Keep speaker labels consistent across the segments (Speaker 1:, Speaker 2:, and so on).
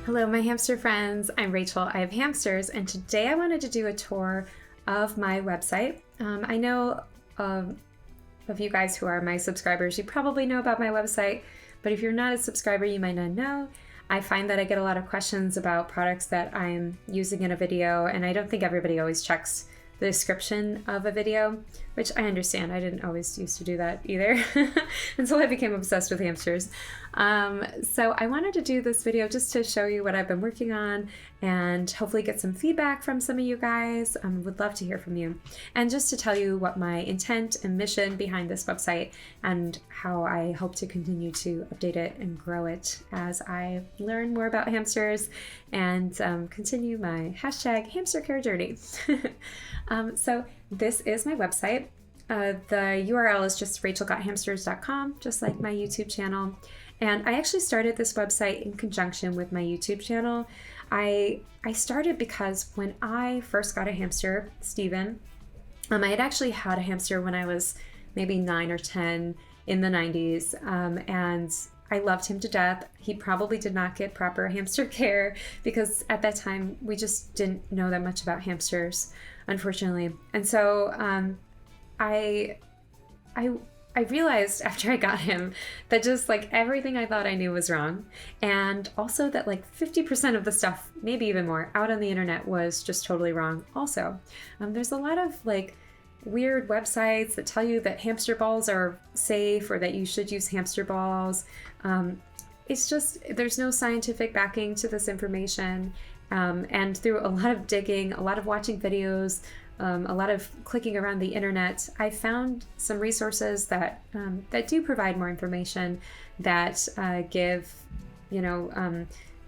Speaker 1: Hello, my hamster friends. I'm Rachel. I have hamsters, and today I wanted to do a tour of my website. I know of you guys who are my subscribers, you probably know about my website, but if you're not a subscriber, you might not know. I find that I get a lot of questions about products that I'm using in a video, and I don't think everybody always checks the description of a video, which I understand. I didn't always used to do that either until I became obsessed with hamsters. So I wanted to do this video just to show you what I've been working on and hopefully get some feedback from some of you guys. Would love to hear from you. And just to tell you what my intent and mission behind this website and how I hope to continue to update it and grow it as I learn more about hamsters and continue my #hamster care journey. So this is my website. The URL is just rachelgothamsters.com, just like my YouTube channel. And I actually started this website in conjunction with my YouTube channel. I started because when I first got a hamster, Steven, I had actually had a hamster when I was maybe 9 or 10 in the 90s, and I loved him to death. He probably did not get proper hamster care because at that time we just didn't know that much about hamsters, unfortunately. And so I realized after I got him that just like everything I thought I knew was wrong. And also that like 50% of the stuff, maybe even more, out on the internet was just totally wrong also. There's a lot of like weird websites that tell you that hamster balls are safe or that you should use hamster balls. It's just, there's no scientific backing to this information. And through a lot of digging, a lot of watching videos, a lot of clicking around the internet, I found some resources that do provide more information, that give,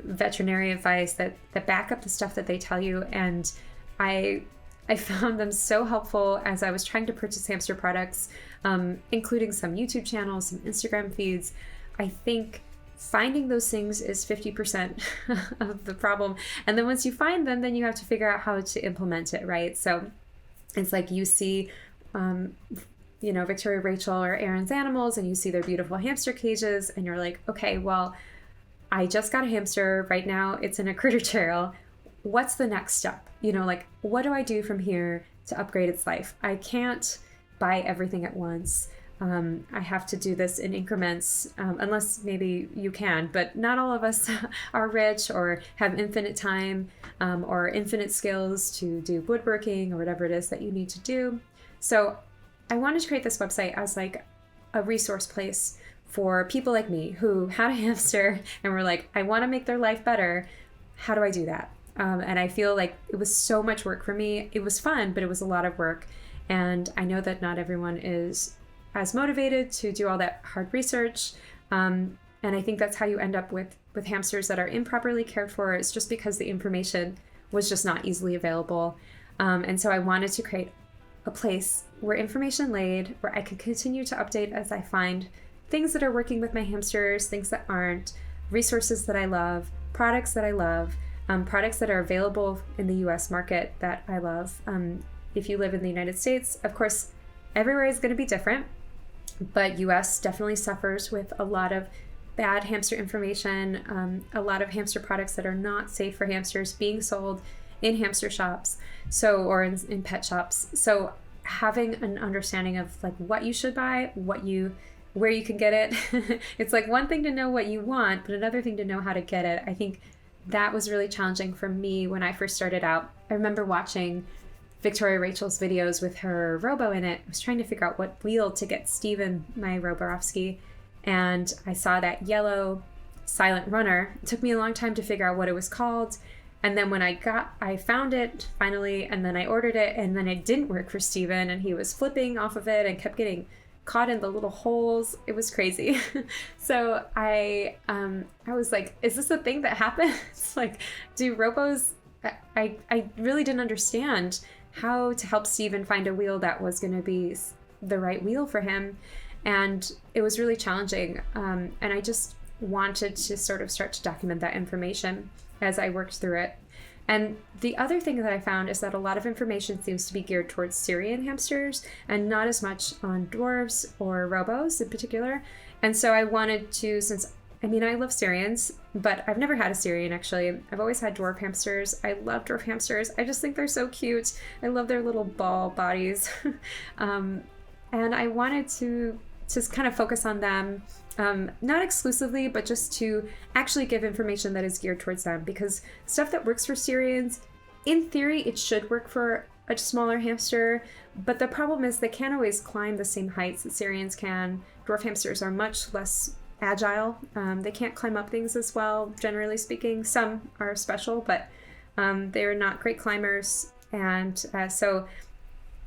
Speaker 1: veterinary advice that back up the stuff that they tell you. And I found them so helpful as I was trying to purchase hamster products, including some YouTube channels, some Instagram feeds. I think finding those things is 50% of the problem. And then once you find them, then you have to figure out how to implement it, right? So it's like you see, Victoria Rachel or Aaron's Animals, and you see their beautiful hamster cages, and you're like, okay, well, I just got a hamster. Right now it's in a critter trail. What's the next step? What do I do from here to upgrade its life? I can't buy everything at once. I have to do this in increments, unless maybe you can, but not all of us are rich or have infinite time or infinite skills to do woodworking or whatever it is that you need to do. So I wanted to create this website as like a resource place for people like me who had a hamster and were like, I want to make their life better. How do I do that? And I feel like it was so much work for me. It was fun, but it was a lot of work. And I know that not everyone is as motivated to do all that hard research. And I think that's how you end up with hamsters that are improperly cared for. It's just because the information was just not easily available. And so I wanted to create a place where information laid, where I could continue to update as I find things that are working with my hamsters, things that aren't, resources that I love, products that I love, products that are available in the US market that I love. If you live in the United States, of course, everywhere is going to be different, but US definitely suffers with a lot of bad hamster information, a lot of hamster products that are not safe for hamsters being sold in hamster shops, or in pet shops. So having an understanding of like what you should buy, where you can get it. It's like one thing to know what you want, but another thing to know how to get it. I think that was really challenging for me when I first started out. I remember watching Victoria Rachel's videos with her robo in it. I was trying to figure out what wheel to get Steven, my roborovski, and I saw that yellow silent runner. It took me a long time to figure out what it was called. And then when I found it finally, and then I ordered it, and then it didn't work for Steven, and he was flipping off of it and kept getting caught in the little holes. It was crazy. So I was like, is this a thing that happens? Like, do robos, I really didn't understand how to help Steven find a wheel that was going to be the right wheel for him. And it was really challenging. And I just wanted to sort of start to document that information as I worked through it. And the other thing that I found is that a lot of information seems to be geared towards Syrian hamsters and not as much on dwarves or robos in particular. And so I wanted to, I love Syrians, but I've never had a Syrian actually. I've always had dwarf hamsters. I love dwarf hamsters. I just think they're so cute. I love their little ball bodies. And I wanted to just kind of focus on them, not exclusively, but just to actually give information that is geared towards them, because stuff that works for Syrians, in theory, it should work for a smaller hamster, but the problem is they can't always climb the same heights that Syrians can. Dwarf hamsters are much less agile. They can't climb up things as well, generally speaking. Some are special, but they're not great climbers. And so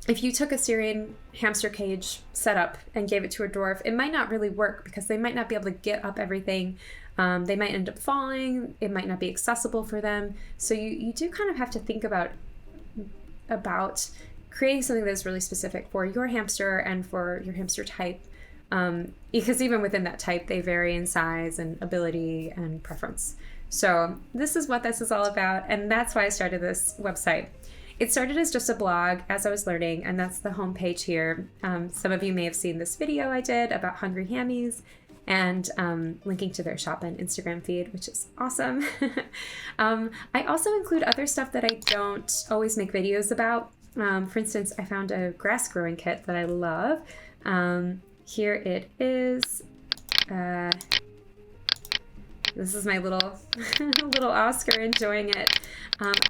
Speaker 1: if you took a Syrian hamster cage setup and gave it to a dwarf, it might not really work because they might not be able to get up everything. They might end up falling. It might not be accessible for them. So you do kind of have to think about creating something that's really specific for your hamster and for your hamster type. Because even within that type, they vary in size and ability and preference. So this is what this is all about. And that's why I started this website. It started as just a blog as I was learning, and that's the homepage here. Some of you may have seen this video I did about hungry hammies and linking to their shop and Instagram feed, which is awesome. I also include other stuff that I don't always make videos about. For instance, I found a grass growing kit that I love. Here it is. This is my little Oscar enjoying it.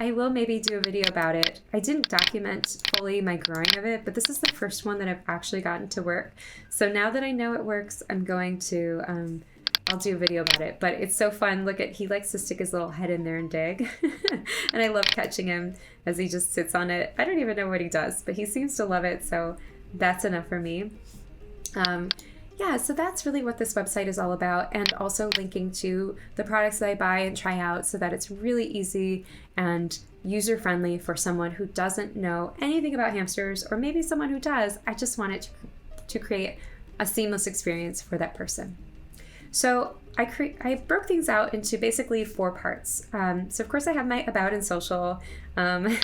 Speaker 1: I will maybe do a video about it. I didn't document fully my growing of it, but this is the first one that I've actually gotten to work. So now that I know it works, I'm going to, I'll do a video about it. But it's so fun. Look he likes to stick his little head in there and dig. And I love catching him as he just sits on it. I don't even know what he does, but he seems to love it. So that's enough for me. Yeah, so that's really what this website is all about, and also linking to the products that I buy and try out so that it's really easy and user-friendly for someone who doesn't know anything about hamsters, or maybe someone who does. I just want it to create a seamless experience for that person. So I broke things out into basically 4 parts. So of course I have my about and social. I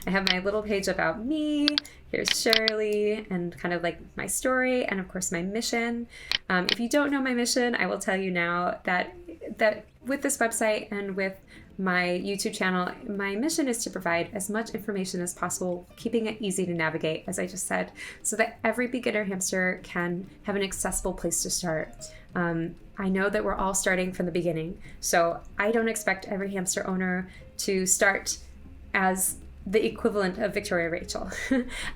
Speaker 1: have my little page about me. Here's Shirley and kind of like my story, and of course my mission. If you don't know my mission, I will tell you now that with this website and with my YouTube channel, my mission is to provide as much information as possible, keeping it easy to navigate, as I just said, so that every beginner hamster can have an accessible place to start. I know that we're all starting from the beginning, so I don't expect every hamster owner to start as the equivalent of Victoria Rachel.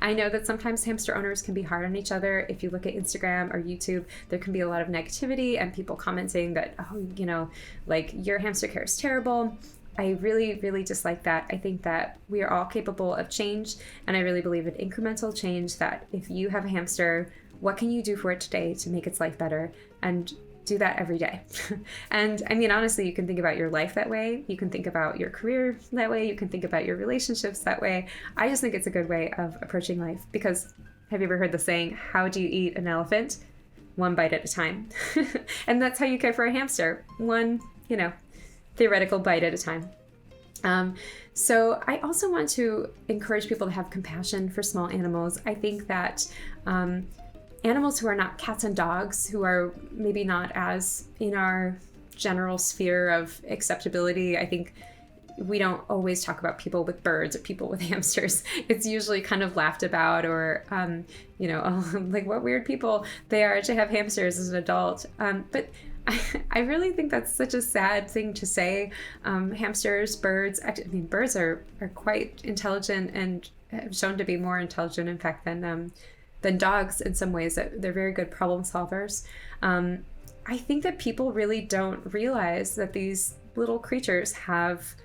Speaker 1: I know that sometimes hamster owners can be hard on each other. If you look at Instagram or YouTube, there can be a lot of negativity and people commenting that, oh, like your hamster care is terrible. I really, really dislike that. I think that we are all capable of change, and I really believe in incremental change, that if you have a hamster, what can you do for it today to make its life better? And do that every day. And I mean, honestly, you can think about your life that way. You can think about your career that way. You can think about your relationships that way. I just think it's a good way of approaching life, because have you ever heard the saying, how do you eat an elephant? One bite at a time. And that's how you care for a hamster. One, theoretical bite at a time. So I also want to encourage people to have compassion for small animals. I think that animals who are not cats and dogs, who are maybe not as in our general sphere of acceptability, I think we don't always talk about people with birds or people with hamsters. It's usually kind of laughed about, or, like what weird people they are to have hamsters as an adult. But I really think that's such a sad thing to say. Hamsters, birds, birds are quite intelligent and have shown to be more intelligent, in fact, than dogs in some ways. That they're very good problem solvers. I think that people really don't realize that these little creatures have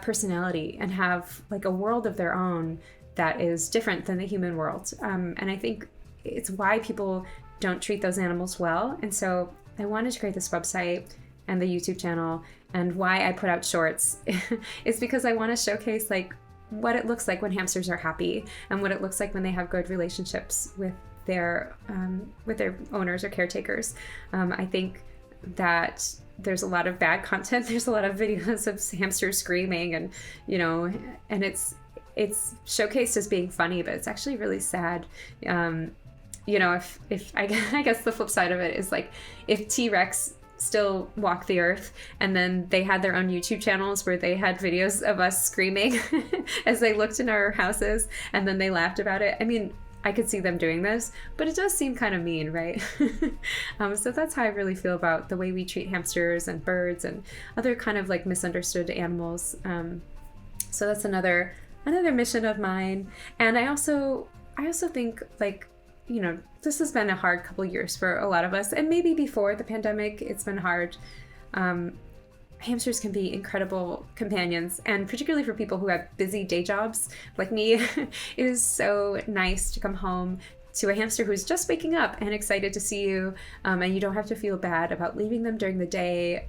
Speaker 1: personality and have like a world of their own that is different than the human world. And I think it's why people don't treat those animals well. And so I wanted to create this website and the YouTube channel, and why I put out shorts is because I want to showcase like what it looks like when hamsters are happy, and what it looks like when they have good relationships with their owners or caretakers. I think that there's a lot of bad content. There's a lot of videos of hamsters screaming, and and it's showcased as being funny, but it's actually really sad. If I guess the flip side of it is like if T-Rex still walk the earth and then they had their own YouTube channels where they had videos of us screaming as they looked in our houses and then they laughed about it. I mean, I could see them doing this, but it does seem kind of mean, right? So that's how I really feel about the way we treat hamsters and birds and other kind of like misunderstood animals. So that's another mission of mine. And I also think, like, this has been a hard couple of years for a lot of us, and maybe before the pandemic, it's been hard. Hamsters can be incredible companions, and particularly for people who have busy day jobs like me, it is so nice to come home to a hamster who's just waking up and excited to see you, and you don't have to feel bad about leaving them during the day.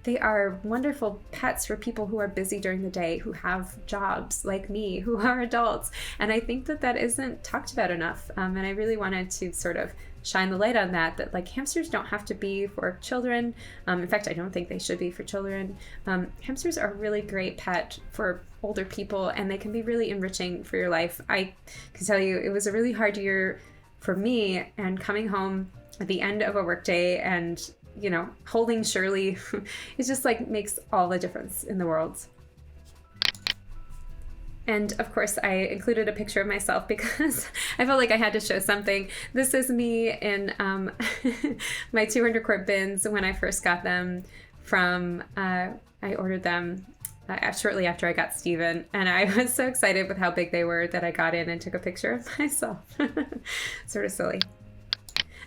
Speaker 1: They are wonderful pets for people who are busy during the day, who have jobs like me, who are adults. And I think that isn't talked about enough. And I really wanted to sort of shine the light on that like hamsters don't have to be for children. In fact, I don't think they should be for children. Hamsters are a really great pet for older people, and they can be really enriching for your life. I can tell you, it was a really hard year for me, and coming home at the end of a workday and holding Shirley, it just like makes all the difference in the world. And of course, I included a picture of myself because I felt like I had to show something. This is me in my 200 quart bins when I first got them from, I ordered them shortly after I got Steven, and I was so excited with how big they were that I got in and took a picture of myself. Sort of silly.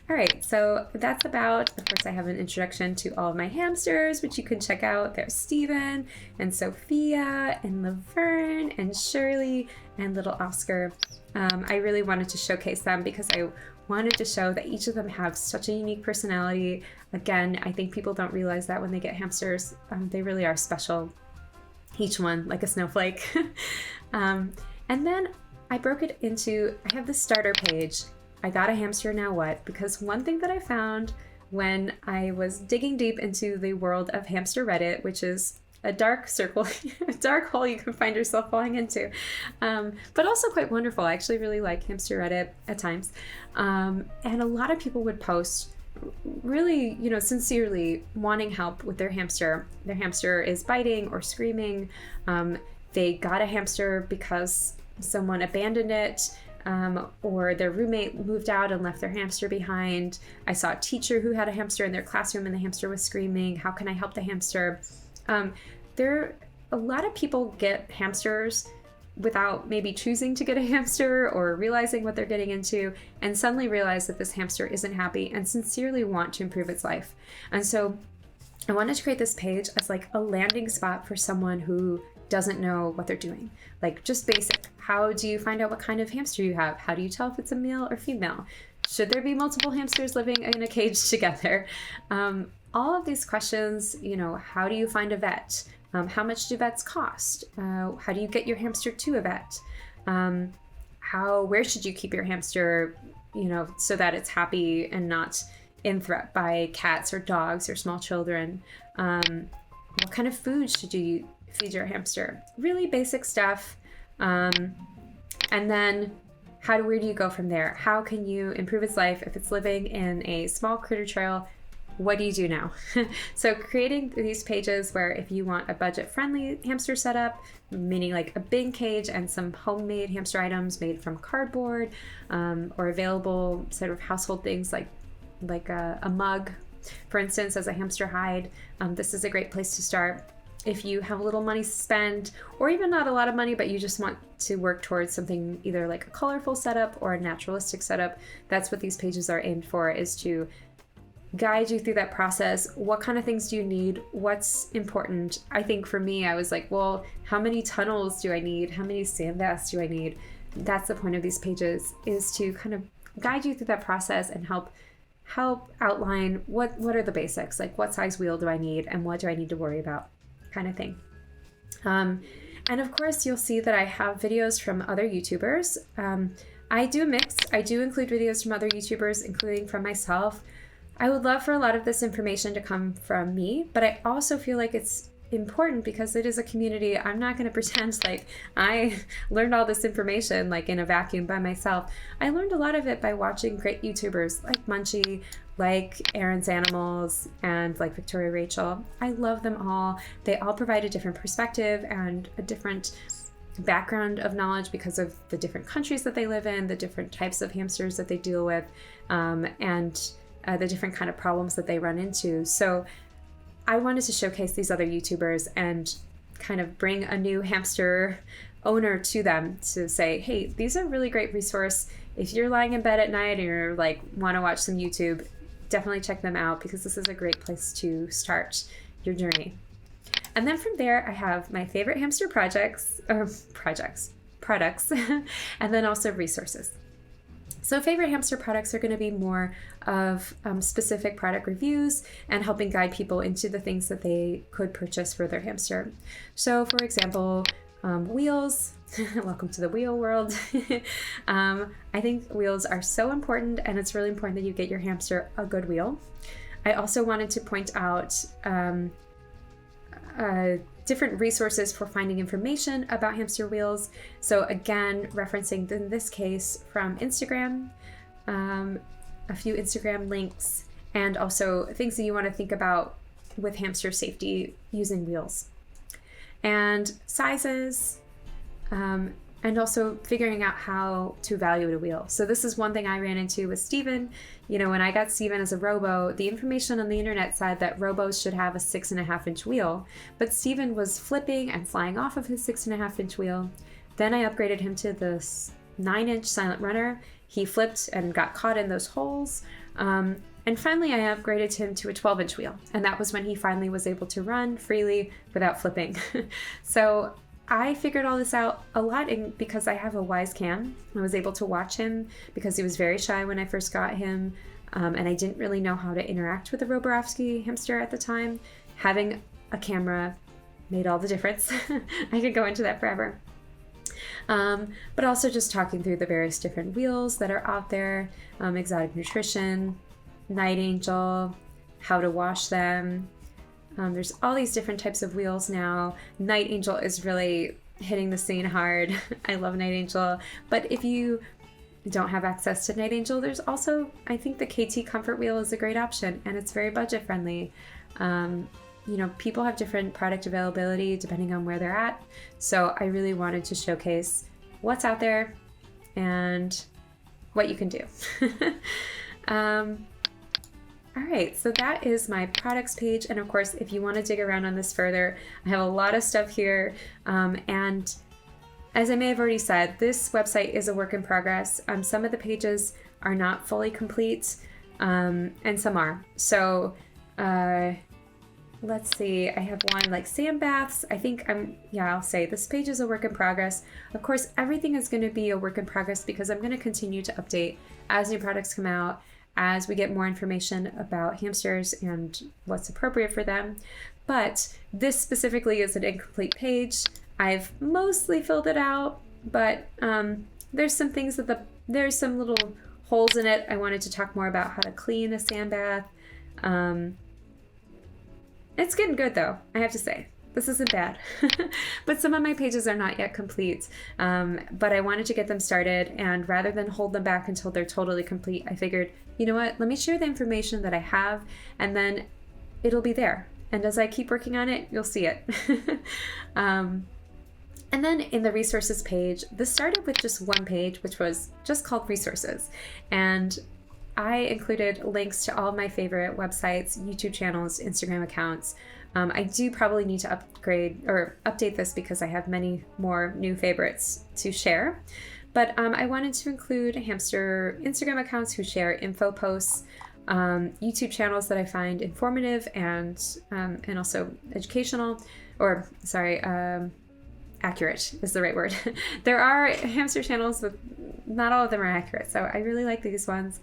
Speaker 1: All right, so that's about, of course, I have an introduction to all of my hamsters, which you can check out. There's Steven and Sophia and Laverne and Shirley and little Oscar. I really wanted to showcase them because I wanted to show that each of them have such a unique personality. Again, I think people don't realize that when they get hamsters. They really are special, each one like a snowflake. And then I broke it into, I have the starter page. I got a hamster, now what? Because one thing that I found when I was digging deep into the world of hamster Reddit, which is a dark circle, a dark hole you can find yourself falling into, but also quite wonderful. I actually really like hamster Reddit at times. And a lot of people would post really, sincerely wanting help with their hamster. Their hamster is biting or screaming. They got a hamster because someone abandoned it. Or their roommate moved out and left their hamster behind. I saw a teacher who had a hamster in their classroom and the hamster was screaming. How can I help the hamster? A lot of people get hamsters without maybe choosing to get a hamster or realizing what they're getting into, and suddenly realize that this hamster isn't happy and sincerely want to improve its life. And so I wanted to create this page as like a landing spot for someone who doesn't know what they're doing. Like just basic. How do you find out what kind of hamster you have? How do you tell if it's a male or female? Should there be multiple hamsters living in a cage together? All of these questions, how do you find a vet? How much do vets cost? How do you get your hamster to a vet? Where should you keep your hamster, so that it's happy and not in threat by cats or dogs or small children? What kind of food should you feed your hamster? Really basic stuff. And then where do you go from there? How can you improve its life if it's living in a small critter trail? What do you do now? So creating these pages where if you want a budget-friendly hamster setup, meaning like a bin cage and some homemade hamster items made from cardboard, or available sort of household things like a mug, for instance, as a hamster hide, this is a great place to start. If you have a little money to spend, or even not a lot of money, but you just want to work towards something either like a colorful setup or a naturalistic setup, that's what these pages are aimed for, is to guide you through that process. What kind of things do you need? What's important? I think for me, I was like, well, how many tunnels do I need? How many sandbaths do I need? That's the point of these pages, is to kind of guide you through that process and help outline what are the basics, like what size wheel do I need and what do I need to worry about, kind of thing. And of course, you'll see that I have videos from other YouTubers. I do a mix. I do include videos from other YouTubers, including from myself. I would love for a lot of this information to come from me, but I also feel like it's important because it is a community. I'm not going to pretend like I learned all this information like in a vacuum by myself. I learned a lot of it by watching great YouTubers like Munchie, like Aaron's Animals, and like Victoria Rachel. I love them all. They all provide a different perspective and a different background of knowledge because of the different countries that they live in, the different types of hamsters that they deal with, and the different kind of problems that they run into. So I wanted to showcase these other YouTubers and kind of bring a new hamster owner to them to say, hey, these are really great resource. If you're lying in bed at night and you're like, want to watch some YouTube, definitely check them out because this is a great place to start your journey. And then from there, I have my favorite hamster products, and then also resources. So favorite hamster products are going to be more of specific product reviews and helping guide people into the things that they could purchase for their hamster. So for example, wheels. Welcome to the wheel world. I think wheels are so important, and it's really important that you get your hamster a good wheel. I also wanted to point out different resources for finding information about hamster wheels. So again, referencing in this case from Instagram, a few Instagram links, and also things that you want to think about with hamster safety using wheels. And sizes, and also figuring out how to evaluate a wheel. So this is one thing I ran into with Steven. You know, when I got Steven as a robo, the information on the internet said that robos should have a 6.5-inch wheel, but Steven was flipping and flying off of his 6.5-inch wheel. Then I upgraded him to this 9-inch silent runner. He flipped and got caught in those holes. And finally, I upgraded him to a 12-inch wheel. And that was when he finally was able to run freely without flipping. So I figured all this out a lot because I have a Wise Cam. I was able to watch him because he was very shy when I first got him, and I didn't really know how to interact with the roborovski hamster at the time. Having a camera made all the difference. I could go into that forever. But also just talking through the various different wheels that are out there, exotic nutrition, Night Angel, how to wash them. There's all these different types of wheels now. Night Angel is really hitting the scene hard. I love Night Angel. But if you don't have access to Night Angel, there's also, I think the KT Comfort Wheel is a great option, and it's very budget friendly. You know, people have different product availability depending on where they're at. So I really wanted to showcase what's out there and what you can do. All right, so that is my products page. And of course, if you want to dig around on this further, I have a lot of stuff here. And as I may have already said, this website is a work in progress. Some of the pages are not fully complete, and some are. So let's see, I have one like sand baths. I think I'll say this page is a work in progress. Of course, everything is going to be a work in progress because I'm going to continue to update as new products come out, as we get more information about hamsters and what's appropriate for them. But this specifically is an incomplete page. I've mostly filled it out, but there's some things there's some little holes in it. I wanted to talk more about how to clean a sand bath. It's getting good though, I have to say. This isn't bad. But some of my pages are not yet complete. But I wanted to get them started, and rather than hold them back until they're totally complete, I figured, you know what, let me share the information that I have, and then it'll be there. And as I keep working on it, you'll see it. And then in the resources page, this started with just one page, which was just called resources. And I included links to all of my favorite websites, YouTube channels, Instagram accounts. I do probably need to upgrade or update this because I have many more new favorites to share. But I wanted to include hamster Instagram accounts who share info posts, YouTube channels that I find informative and also educational, or sorry, accurate is the right word. There are hamster channels, but not all of them are accurate. So I really like these ones.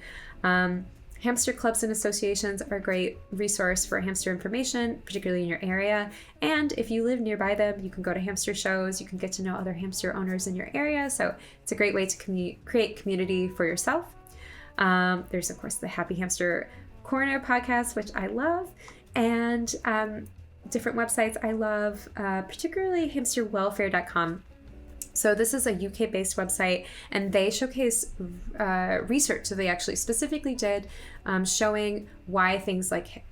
Speaker 1: Hamster clubs and associations are a great resource for hamster information, particularly in your area. And if you live nearby them, you can go to hamster shows. You can get to know other hamster owners in your area. So it's a great way to create community for yourself. There's, of course, the Happy Hamster Corner podcast, which I love, and different websites I love, particularly hamsterwelfare.com. So this is a UK-based website, and they showcase research that they actually specifically did, showing why things like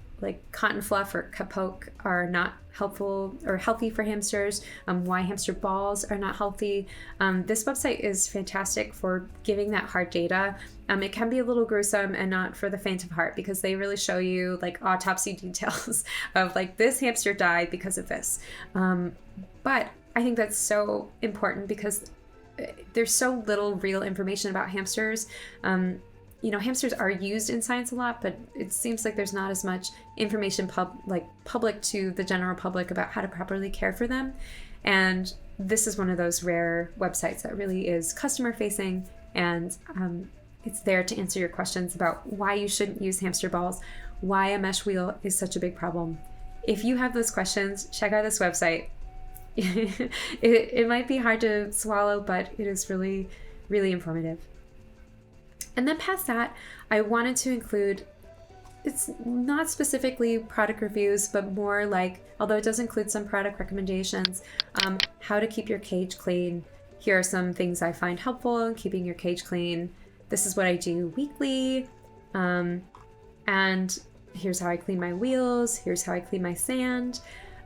Speaker 1: cotton fluff or kapoke are not helpful or healthy for hamsters, why hamster balls are not healthy. This website is fantastic for giving that hard data. It can be a little gruesome and not for the faint of heart, because they really show you like autopsy details of like this hamster died because of this. But I think that's so important because there's so little real information about hamsters. Hamsters are used in science a lot, but it seems like there's not as much information public to the general public about how to properly care for them. And this is one of those rare websites that really is customer facing, and it's there to answer your questions about why you shouldn't use hamster balls, why a mesh wheel is such a big problem. If you have those questions, check out this website. It might be hard to swallow, but it is really, really informative. And then past that, I wanted to include, it's not specifically product reviews, but more like, although it does include some product recommendations, how to keep your cage clean. Here are some things I find helpful in keeping your cage clean. This is what I do weekly. And here's how I clean my wheels. Here's how I clean my sand.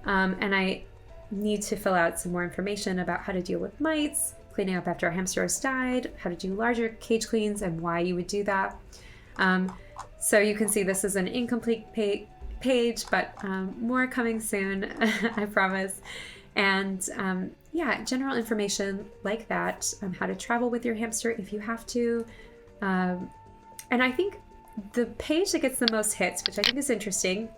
Speaker 1: And I need to fill out some more information about how to deal with mites, cleaning up after a hamster has died, how to do larger cage cleans, and why you would do that. So you can see this is an incomplete page, but more coming soon, I promise. And general information like that, how to travel with your hamster if you have to. And I think the page that gets the most hits, which I think is interesting,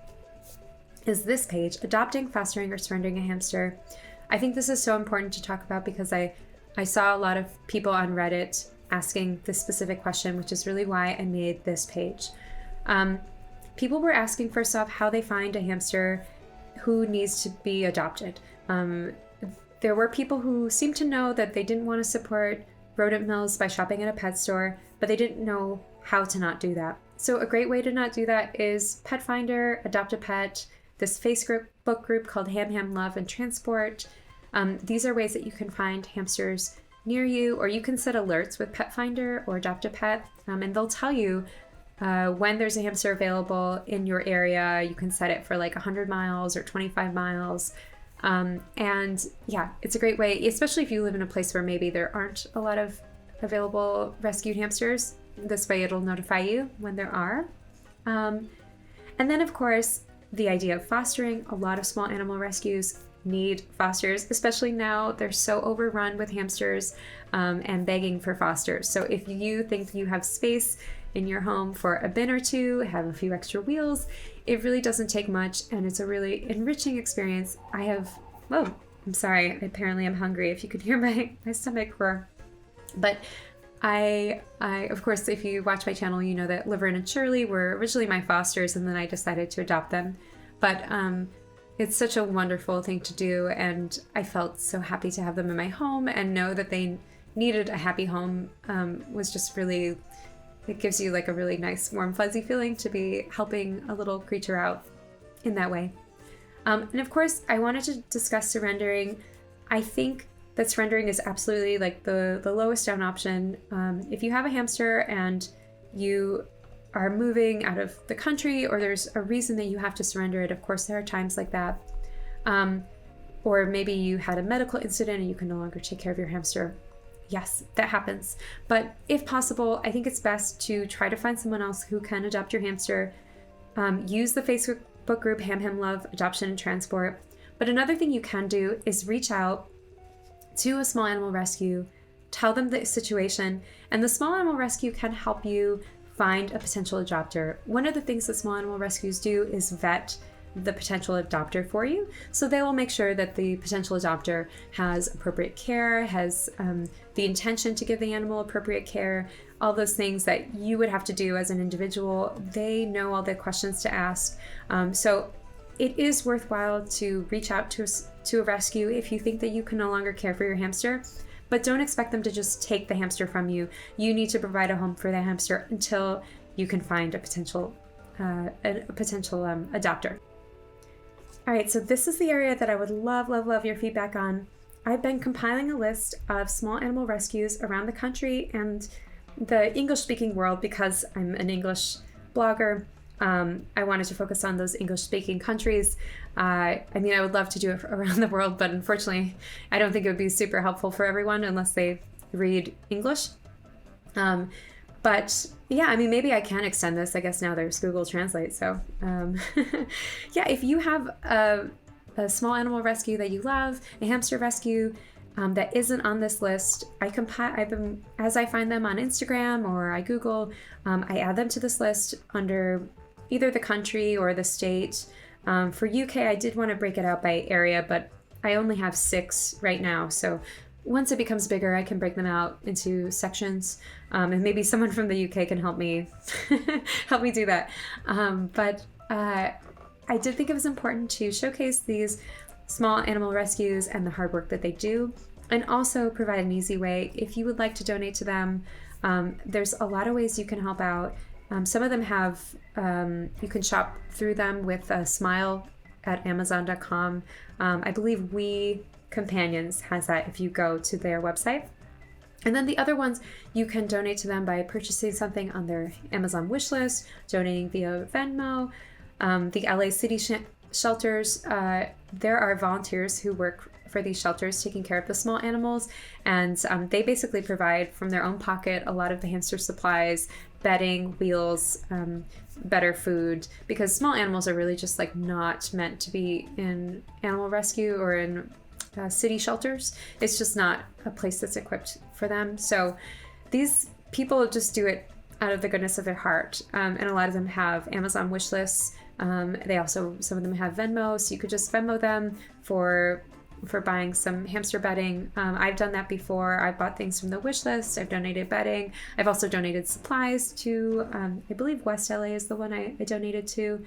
Speaker 1: is this page, Adopting, Fostering, or Surrendering a Hamster. I think this is so important to talk about because I saw a lot of people on Reddit asking this specific question, which is really why I made this page. People were asking, first off, how they find a hamster who needs to be adopted. There were people who seemed to know that they didn't want to support rodent mills by shopping at a pet store, but they didn't know how to not do that. So a great way to not do that is Pet Finder, Adopt a Pet, this Facebook group called Ham Love and Transport. These are ways that you can find hamsters near you, or you can set alerts with Pet Finder or Adopt a Pet, and they'll tell you when there's a hamster available in your area. You can set it for like 100 miles or 25 miles. And yeah, it's a great way, especially if you live in a place where maybe there aren't a lot of available rescued hamsters. This way it'll notify you when there are. And then of course, the idea of fostering. A lot of small animal rescues need fosters, especially now. They're so overrun with hamsters and begging for fosters. So if you think you have space in your home for a bin or two, have a few extra wheels, it really doesn't take much, and it's a really enriching experience. I'm sorry, apparently I'm hungry, if you could hear my stomach roar. But I of course, if you watch my channel, you know that Laverne and Shirley were originally my fosters, and then I decided to adopt them. But it's such a wonderful thing to do, and I felt so happy to have them in my home, and know that they needed a happy home was just really, it gives you like a really nice warm fuzzy feeling to be helping a little creature out in that way. And of course, I wanted to discuss surrendering. I think that surrendering is absolutely like the lowest down option. If you have a hamster and you are moving out of the country, or there's a reason that you have to surrender it, of course there are times like that. Or maybe you had a medical incident and you can no longer take care of your hamster. Yes, that happens. But if possible, I think it's best to try to find someone else who can adopt your hamster. Use the Facebook group Ham Love, Adoption and Transport. But another thing you can do is reach out to a small animal rescue, tell them the situation, and the small animal rescue can help you find a potential adopter. One of the things that small animal rescues do is vet the potential adopter for you. So they will make sure that the potential adopter has appropriate care, has the intention to give the animal appropriate care, all those things that you would have to do as an individual. They know all the questions to ask. So it is worthwhile to reach out to a rescue if you think that you can no longer care for your hamster, but don't expect them to just take the hamster from you. You need to provide a home for the hamster until you can find a potential a potential adopter. All right, so this is the area that I would love, love, love your feedback on. I've been compiling a list of small animal rescues around the country and the English-speaking world because I'm an English blogger. I wanted to focus on those English-speaking countries. I mean, I would love to do it around the world, but unfortunately, I don't think it would be super helpful for everyone unless they read English. But yeah, I mean, maybe I can extend this. I guess now there's Google Translate. So yeah, if you have a small animal rescue that you love, a hamster rescue that isn't on this list, as I find them on Instagram or I Google, I add them to this list under either the country or the state. For UK, I did want to break it out by area, but I only have 6 right now. So once it becomes bigger, I can break them out into sections, and maybe someone from the UK can help me do that. But I did think it was important to showcase these small animal rescues and the hard work that they do, and also provide an easy way if you would like to donate to them. There's a lot of ways you can help out. Some of them have, you can shop through them with a smile at Amazon.com. I believe We Companions has that if you go to their website. And then the other ones, you can donate to them by purchasing something on their Amazon wish list, donating via Venmo. The LA City shelters, there are volunteers who work for these shelters taking care of the small animals, and they basically provide from their own pocket a lot of the hamster supplies, bedding, wheels, better food, because small animals are really just like not meant to be in animal rescue or in city shelters. It's just not a place that's equipped for them. So these people just do it out of the goodness of their heart, and a lot of them have Amazon wish lists. They also, some of them have Venmo, so you could just Venmo them for buying some hamster bedding. I've done that before. I've bought things from the wish list. I've donated bedding. I've also donated supplies to, I believe West LA is the one I donated to.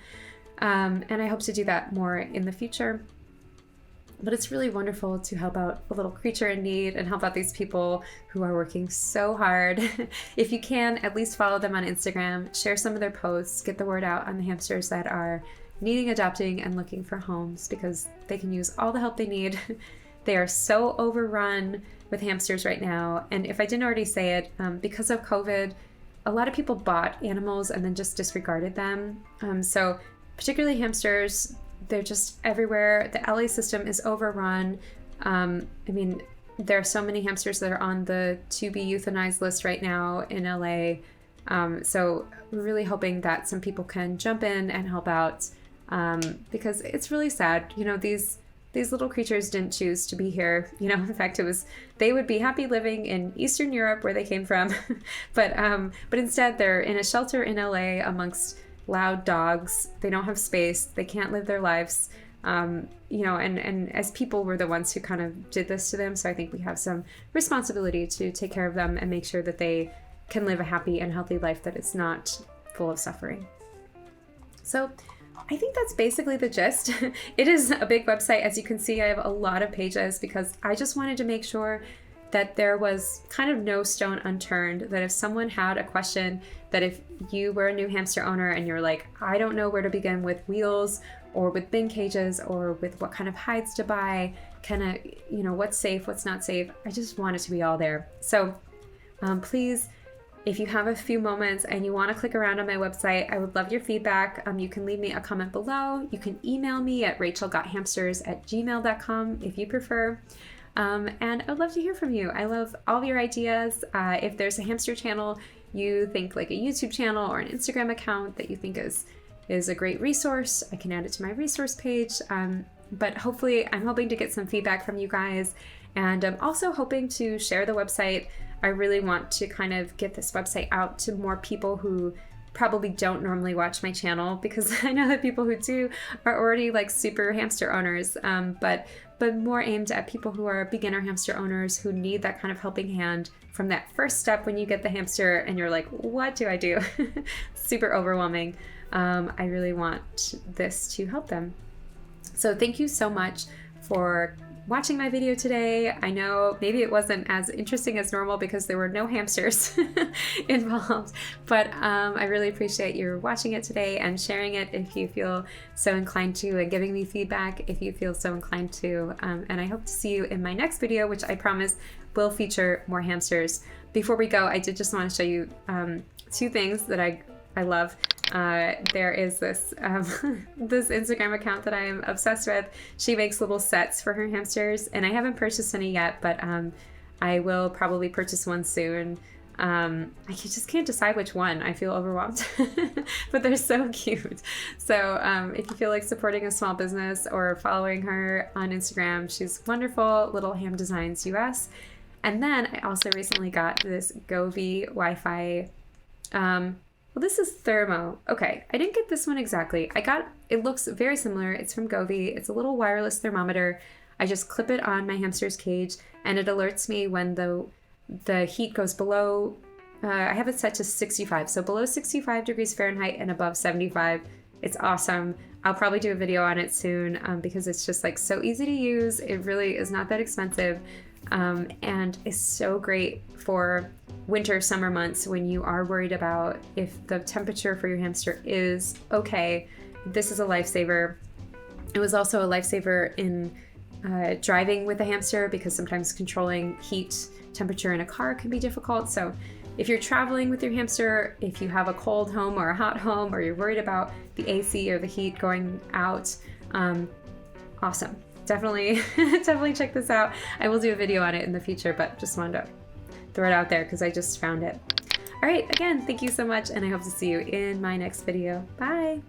Speaker 1: And I hope to do that more in the future. But it's really wonderful to help out a little creature in need and help out these people who are working so hard. If you can, at least follow them on Instagram, share some of their posts, get the word out on the hamsters that are needing adopting and looking for homes, because they can use all the help they need. They are so overrun with hamsters right now. And if I didn't already say it, because of COVID, a lot of people bought animals and then just disregarded them. So particularly hamsters, they're just everywhere. The LA system is overrun. I mean, there are so many hamsters that are on the to be euthanized list right now in LA. So we're really hoping that some people can jump in and help out, because it's really sad. You know, these little creatures didn't choose to be here. You know, in fact, they would be happy living in Eastern Europe where they came from, but instead they're in a shelter in LA amongst loud dogs. They don't have space. They can't live their lives. You know, and as people, we're the ones who kind of did this to them. So I think we have some responsibility to take care of them and make sure that they can live a happy and healthy life that is not full of suffering. So I think that's basically the gist. It is a big website. As you can see, I have a lot of pages because I just wanted to make sure that there was kind of no stone unturned, that if someone had a question, that if you were a new hamster owner and you're like, I don't know where to begin with wheels or with bin cages or with what kind of hides to buy, kind of, you know, what's safe, what's not safe, I just want it to be all there. So please, if you have a few moments and you want to click around on my website, I would love your feedback. You can leave me a comment below. You can email me at rachelgothamsters@gmail.com if you prefer. And I'd love to hear from you. I love all of your ideas. If there's a hamster channel you think, like a YouTube channel or an Instagram account that you think is a great resource, I can add it to my resource page. But hopefully, I'm hoping to get some feedback from you guys. And I'm also hoping to share the website. I really want to kind of get this website out to more people who probably don't normally watch my channel, because I know that people who do are already like super hamster owners, but more aimed at people who are beginner hamster owners who need that kind of helping hand from that first step when you get the hamster and you're like, what do I do? Super overwhelming. I really want this to help them. So thank you so much for watching my video today. I know maybe it wasn't as interesting as normal because there were no hamsters involved, but I really appreciate you watching it today and sharing it if you feel so inclined to, and giving me feedback if you feel so inclined to. And I hope to see you in my next video, which I promise will feature more hamsters. Before we go, I did just want to show you two things that I love. There is this this Instagram account that I am obsessed with. She makes little sets for her hamsters, and I haven't purchased any yet, but I will probably purchase one soon. Just can't decide which one. I feel overwhelmed, but they're so cute. So if you feel like supporting a small business or following her on Instagram, she's wonderful. Little Ham Designs US. And then I also recently got this Govee Wi-Fi. Well, this is thermo. Okay, I didn't get this one exactly. It looks very similar. It's from Govee. It's a little wireless thermometer. I just clip it on my hamster's cage, and it alerts me when the heat goes below, I have it set to 65. So below 65 degrees Fahrenheit and above 75. It's awesome. I'll probably do a video on it soon because it's just like so easy to use. It really is not that expensive. And is so great for winter, summer months when you are worried about if the temperature for your hamster is okay. This is a lifesaver. It was also a lifesaver in driving with a hamster because sometimes controlling heat temperature in a car can be difficult. So if you're traveling with your hamster, if you have a cold home or a hot home, or you're worried about the AC or the heat going out, awesome. Definitely check this out. I will do a video on it in the future, but just wanted to throw it out there because I just found it. All right, again, thank you so much, and I hope to see you in my next video. Bye.